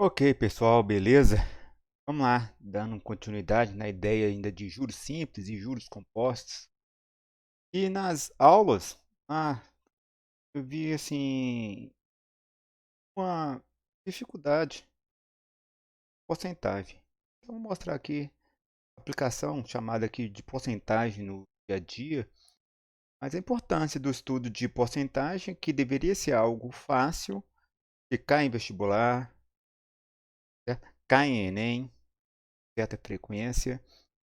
Ok, pessoal, beleza? Vamos lá, dando continuidade na ideia ainda de juros simples e juros compostos. E nas aulas, eu vi assim uma dificuldade, porcentagem. Então, vou mostrar aqui a aplicação chamada aqui de porcentagem no dia a dia, mas a importância do estudo de porcentagem, que deveria ser algo fácil, que cai em vestibular, certo? Cai em Enem, certa frequência,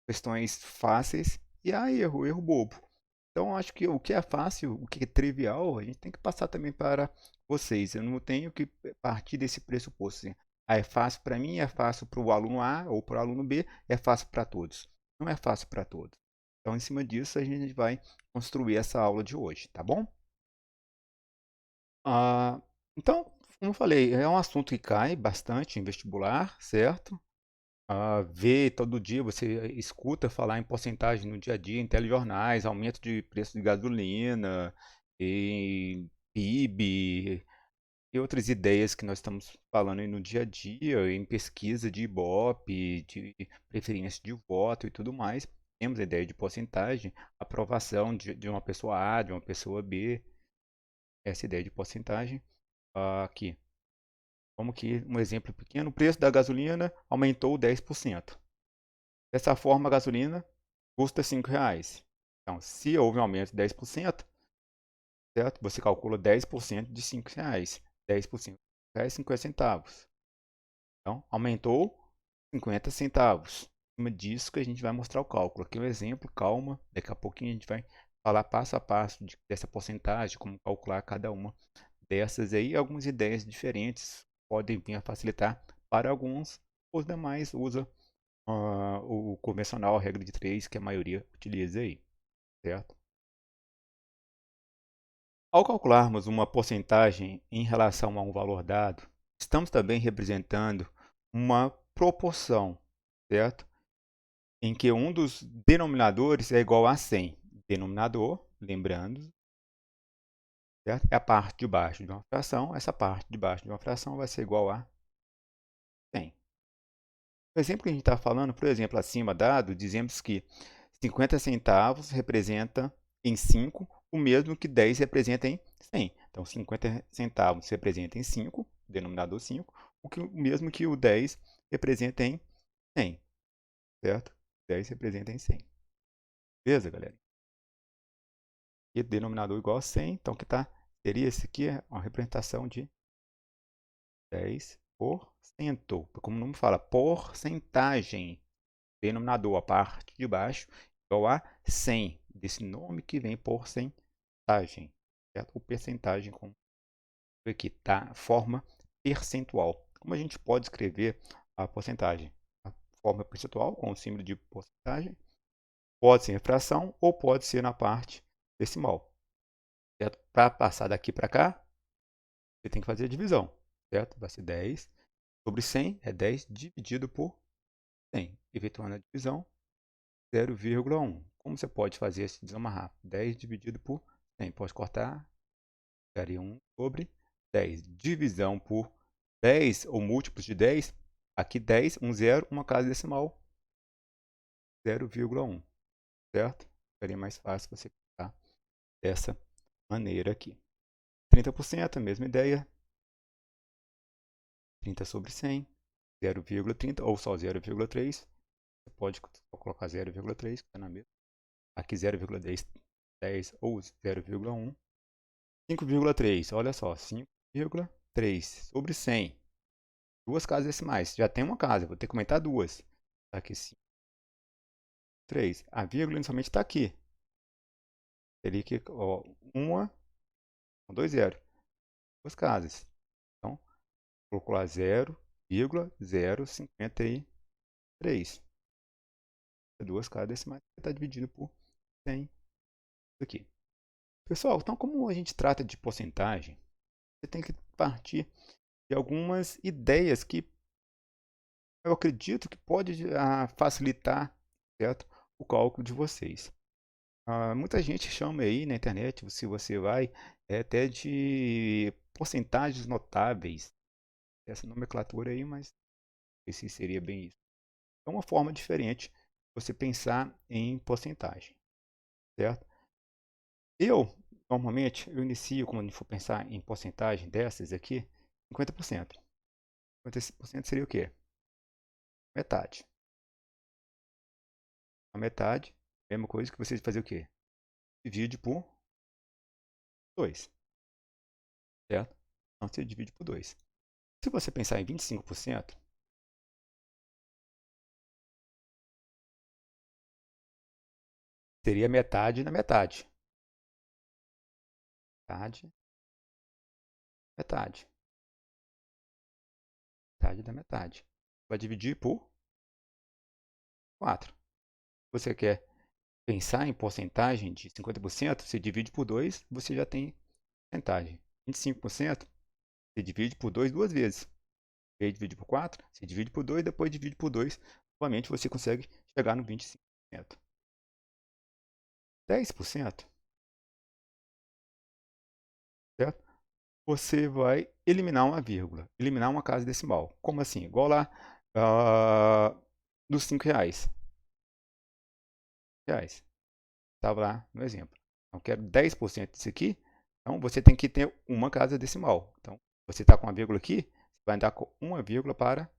questões fáceis e há erro bobo. Então, acho que o que é fácil, o que é trivial, a gente tem que passar também para vocês. Eu não tenho que partir desse pressuposto. Assim, é fácil para mim, é fácil para o aluno A ou para o aluno B, é fácil para todos. Não é fácil para todos. Então, em cima disso, a gente vai construir essa aula de hoje, tá bom? Ah, então, como eu falei, é um assunto que cai bastante em vestibular, certo? Vê todo dia, você escuta falar em porcentagem no dia a dia, em telejornais, aumento de preço de gasolina, em PIB e outras ideias que nós estamos falando aí no dia a dia, em pesquisa de Ibope, de preferência de voto e tudo mais. Temos a ideia de porcentagem, aprovação de uma pessoa A, de uma pessoa B, essa ideia de porcentagem aqui. Como que um exemplo pequeno, o preço da gasolina aumentou 10%. Dessa forma, a gasolina custa R$ 5. Então, se houve um aumento de 10%, certo? Você calcula 10% de R$ 5. 10% é 50 centavos. Então, aumentou 50 centavos. Em cima disso que a gente vai mostrar o cálculo. Aqui é um exemplo, calma. Daqui a pouquinho a gente vai falar passo a passo dessa porcentagem, como calcular cada uma dessas aí. Algumas ideias diferentes podem vir a facilitar para alguns. Os demais usam o convencional, a regra de 3 que a maioria utiliza aí, certo? Ao calcularmos uma porcentagem em relação a um valor dado, estamos também representando uma proporção, certo? Em que um dos denominadores é igual a 100. Denominador, lembrando, certo? É a parte de baixo de uma fração. Essa parte de baixo de uma fração vai ser igual a 100. O exemplo que a gente está falando, por exemplo, acima dado, dizemos que 50 centavos representa em 5 o mesmo que 10 representa em 100. Então, 50 centavos representa em 5, denominador 5, o mesmo que o 10 representa em 100, certo? 10 representa em 100. Beleza, galera? E denominador igual a 100, então que tá, seria esse aqui uma representação de 10%. Como não fala, porcentagem. Denominador, a parte de baixo, igual a 100, desse nome que vem porcentagem, certo? O percentagem com aqui, tá? Forma percentual. Como a gente pode escrever a porcentagem? A forma percentual com o símbolo de porcentagem pode ser em fração ou pode ser na parte decimal, certo? Para passar daqui para cá, você tem que fazer a divisão, certo? Vai ser 10 sobre 100, é 10 dividido por 100. Efetuando a divisão, 0,1. Como você pode fazer esse desamarrar? 10 dividido por 100. Pode cortar. Daria 1 sobre 10. Divisão por 10 ou múltiplos de 10. Aqui 10, 1 zero, uma casa decimal, 0,1. Certo? Ficaria mais fácil você ficar dessa maneira aqui. 30%, a mesma ideia. 30 sobre 100. 0,30 ou só 0,3. Você pode colocar 0,3, que está na mesma. Aqui 0,10 10 ou 0,1. 5,3, olha só, 5,3 sobre 100. Duas casas decimais. Já tem uma casa, vou ter que aumentar duas. Tá aqui 5,3. A vírgula inicialmente está aqui. Teria que, ó, uma com dois zeros. Duas casas. Então, vou calcular 0,053. Duas casas decimais está dividido por 100. Isso aqui. Pessoal, então como a gente trata de porcentagem, você tem que partir de algumas ideias que eu acredito que pode facilitar, certo, o cálculo de vocês. Muita gente chama aí na internet, se você vai, até de porcentagens notáveis, essa nomenclatura aí, mas não sei se seria bem isso. É uma forma diferente de você pensar em porcentagem, certo? Normalmente, eu inicio, quando for pensar em porcentagem dessas aqui, 50%. 50% seria o quê? Metade. A metade, mesma coisa que você fazer o quê? Divide por 2, certo? Então, você divide por 2. Se você pensar em 25%, seria metade na metade. Metade, metade. Metade da metade. Vai dividir por 4. Você quer pensar em porcentagem de 50%, você divide por 2, você já tem porcentagem. 25%, você divide por 2 duas vezes. Aí divide por 4, você divide por 2, depois divide por 2. Novamente você consegue chegar no 25%. 10%, certo? Você vai eliminar uma vírgula, eliminar uma casa decimal. Como assim? Igual lá dos R$5. Estava lá no exemplo. Então, quero 10% disso aqui. Então, você tem que ter uma casa decimal. Então, você está com uma vírgula aqui, você vai andar com uma vírgula para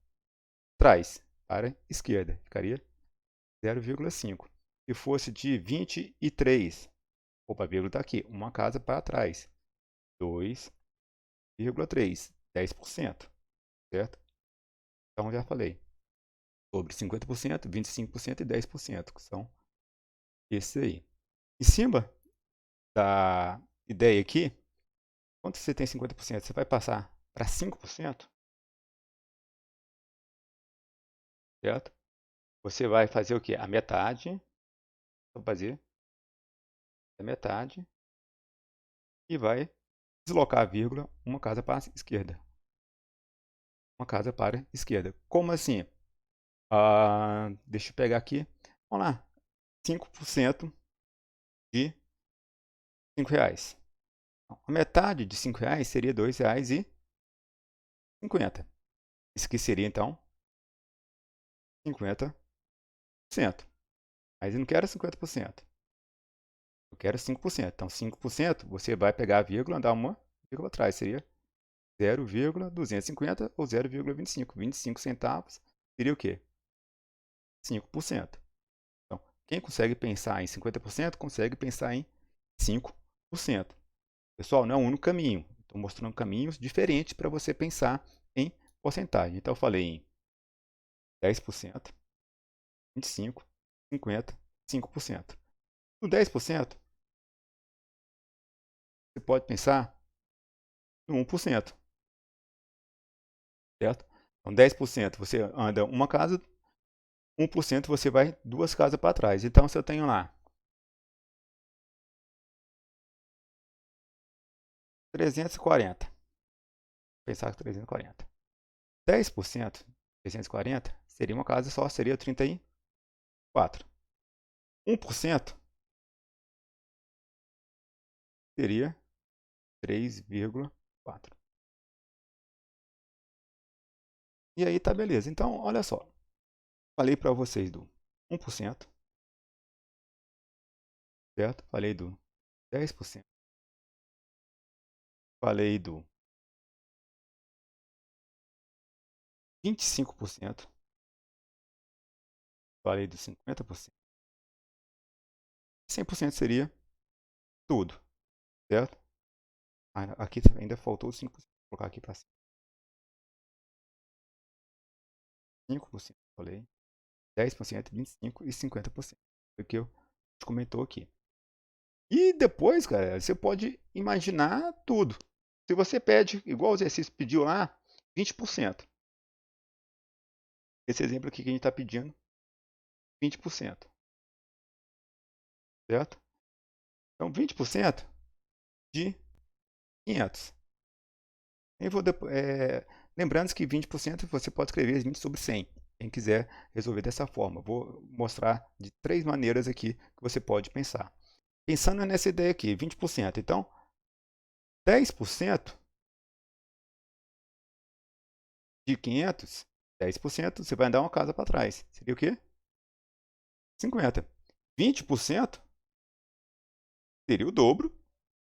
trás, para a esquerda. Ficaria 0,5. Se fosse de 23, opa, a vírgula está aqui, uma casa para trás. 2,3, 10%, certo? Então, já falei sobre 50%, 25% e 10%, que são esses aí. Em cima da ideia aqui, quando você tem 50%, você vai passar para 5%, certo? Você vai fazer o quê? A metade, vou fazer a metade e vai deslocar a vírgula uma casa para a esquerda. Uma casa para a esquerda. Como assim? Deixa eu pegar aqui. Vamos lá. 5% de R$5. A metade de R$5 seria R$2,50. Isso aqui seria, então, 50%. Mas eu não quero 50%. Eu quero 5%. Então, 5%, você vai pegar a vírgula e andar uma vírgula atrás. Seria 0,250 ou 0,25. 25 centavos seria o quê? 5%. Então, quem consegue pensar em 50%, consegue pensar em 5%. Pessoal, não é o único caminho. Estou mostrando caminhos diferentes para você pensar em porcentagem. Então, eu falei em 10%, 25%, 50%, 5%. No 10%, você pode pensar no 1%, certo? Então, 10% você anda uma casa, 1% você vai duas casas para trás. Então, se eu tenho lá 340, pensar que 340. 10%, 340, seria uma casa só, seria 34. 1% seria 3,4. E aí tá beleza. Então, olha só. Falei para vocês do 1%, certo? Falei do 10%. Falei do 25%. Falei do 50%. 100% seria tudo, certo? Aqui ainda faltou 5%. Vou colocar aqui para cima. 5%, falei. 10%, 25% e 50%. Foi o que eu te comentou aqui. E depois, cara, você pode imaginar tudo. Se você pede, igual o exercício pediu lá, 20%. Esse exemplo aqui que a gente está pedindo, 20%. Certo? Então, 20% de 500. Lembrando que 20% você pode escrever 20 sobre 100. Quem quiser resolver dessa forma. Vou mostrar de 3 maneiras aqui que você pode pensar. Pensando nessa ideia aqui, 20%. Então, 10% de 500, 10%, você vai andar uma casa para trás. Seria o quê? 50. 20% seria o dobro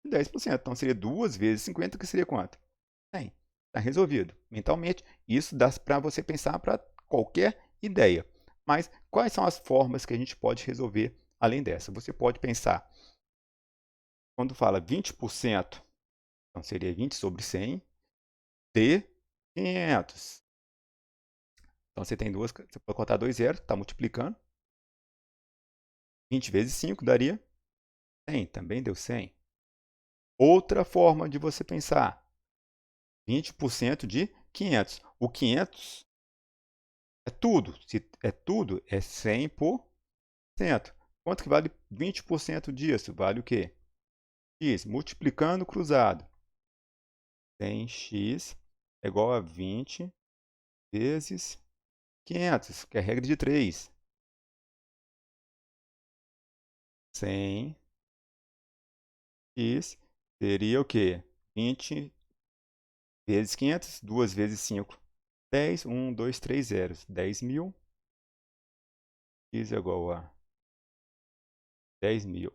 de 10%. Então, seria 2 vezes 50, que seria quanto? 100. Está resolvido. Mentalmente, isso dá para você pensar para qualquer ideia. Mas quais são as formas que a gente pode resolver além dessa? Você pode pensar, quando fala 20%, então seria 20 sobre 100 de 500. Então, você tem duas, você pode contar 2 zeros, está multiplicando. 20 vezes 5 daria 100, também deu 100. Outra forma de você pensar, 20% de 500. O 500 é tudo. Se é tudo, é 100%. Quanto que vale 20% disso? Vale o quê? X, multiplicando cruzado. 100x é igual a 20 vezes 500, que é a regra de 3. 100x seria o quê? 20 vezes 500, 2 vezes 5. 10, 1, 2, 3 zeros. 10.000. X é igual a 10.000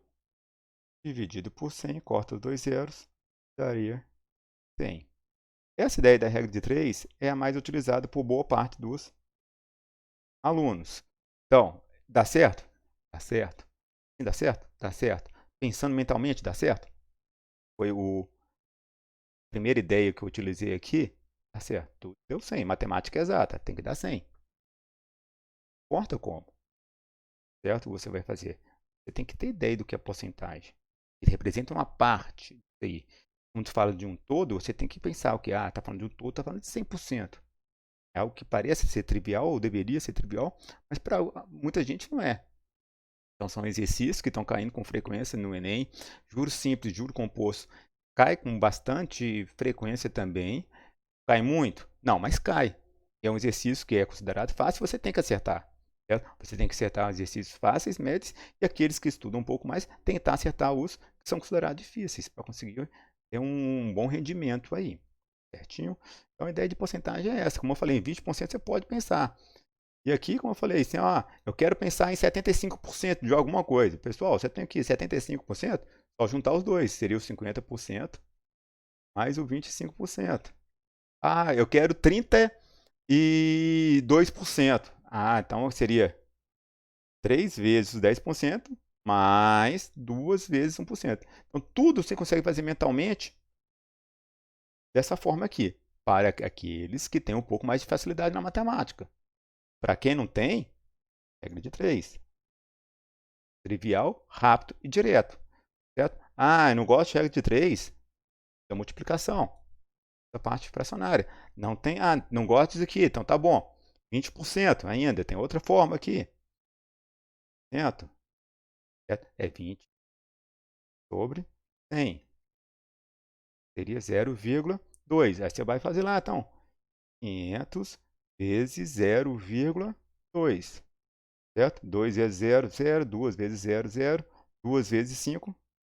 dividido por 100, corta os 2 zeros, daria 100. Essa ideia da regra de 3 é a mais utilizada por boa parte dos alunos. Então, dá certo? Dá certo. Dá certo? Dá certo. Pensando mentalmente, dá certo? Foi a primeira ideia que eu utilizei aqui. Dá certo. Deu 100. Matemática exata. Tem que dar 100. Importa como. Certo? Você vai fazer. Você tem que ter ideia do que é porcentagem. Ele representa uma parte disso aí. Quando você fala de um todo, você tem que pensar o que? Ah, está falando de um todo, está falando de 100%. É algo que parece ser trivial, ou deveria ser trivial, mas para muita gente não é. Então, são exercícios que estão caindo com frequência no Enem. Juro simples, juro composto, cai com bastante frequência também. Cai muito? Não, mas cai. É um exercício que é considerado fácil, você tem que acertar. Certo? Você tem que acertar exercícios fáceis, médios, e aqueles que estudam um pouco mais, tentar acertar os que são considerados difíceis, para conseguir ter um bom rendimento aí. Certinho? Então, a ideia de porcentagem é essa. Como eu falei, em 20% você pode pensar. E aqui, como eu falei, assim, eu quero pensar em 75% de alguma coisa. Pessoal, você tem aqui 75%, só juntar os dois, seria o 50% mais o 25%. Ah, eu quero 32%. Ah, então seria 3 vezes os 10% mais 2 vezes 1%. Então, tudo você consegue fazer mentalmente dessa forma aqui, para aqueles que têm um pouco mais de facilidade na matemática. Para quem não tem, regra de 3. Trivial, rápido e direto. Certo? Ah, eu não gosto de regra de 3. É multiplicação. A parte fracionária. Não tem, não gosto disso aqui, então tá bom. 20% ainda, tem outra forma aqui. Certo? É 20 sobre 100. Seria 0,2. Aí você vai fazer lá, então. 500 vezes 0,2. Certo? 2 vezes 0, 0. 2 vezes 0, 0. 2 vezes 5,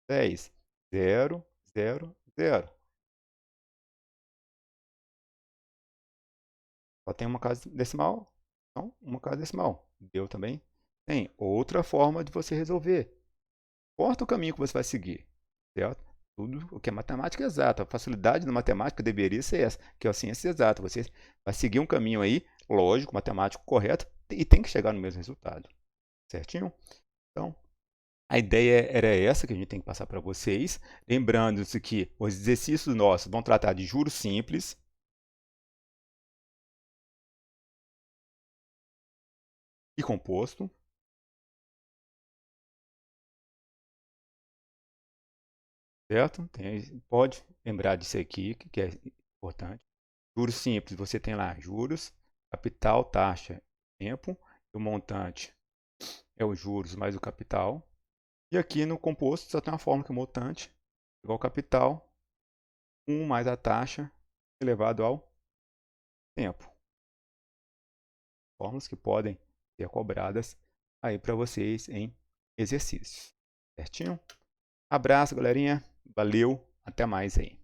10. 0, 0, 0. Só tem uma casa decimal. Então, uma casa decimal. Deu também? Tem outra forma de você resolver. Corta o caminho que você vai seguir. Certo? Tudo o que é matemática exata. A facilidade da matemática deveria ser essa, que é a ciência exata. Você vai seguir um caminho aí, lógico, matemático correto, e tem que chegar no mesmo resultado. Certinho? Então, a ideia era essa que a gente tem que passar para vocês. Lembrando-se que os exercícios nossos vão tratar de juros simples e composto. Certo? Pode lembrar disso aqui, que é importante. Juros simples, você tem lá juros, capital, taxa, tempo. O montante é os juros mais o capital. E aqui no composto só tem uma fórmula que é montante igual ao capital, 1 mais a taxa elevado ao tempo. Fórmulas que podem ser cobradas aí para vocês em exercícios. Certinho? Abraço, galerinha. Valeu. Até mais aí.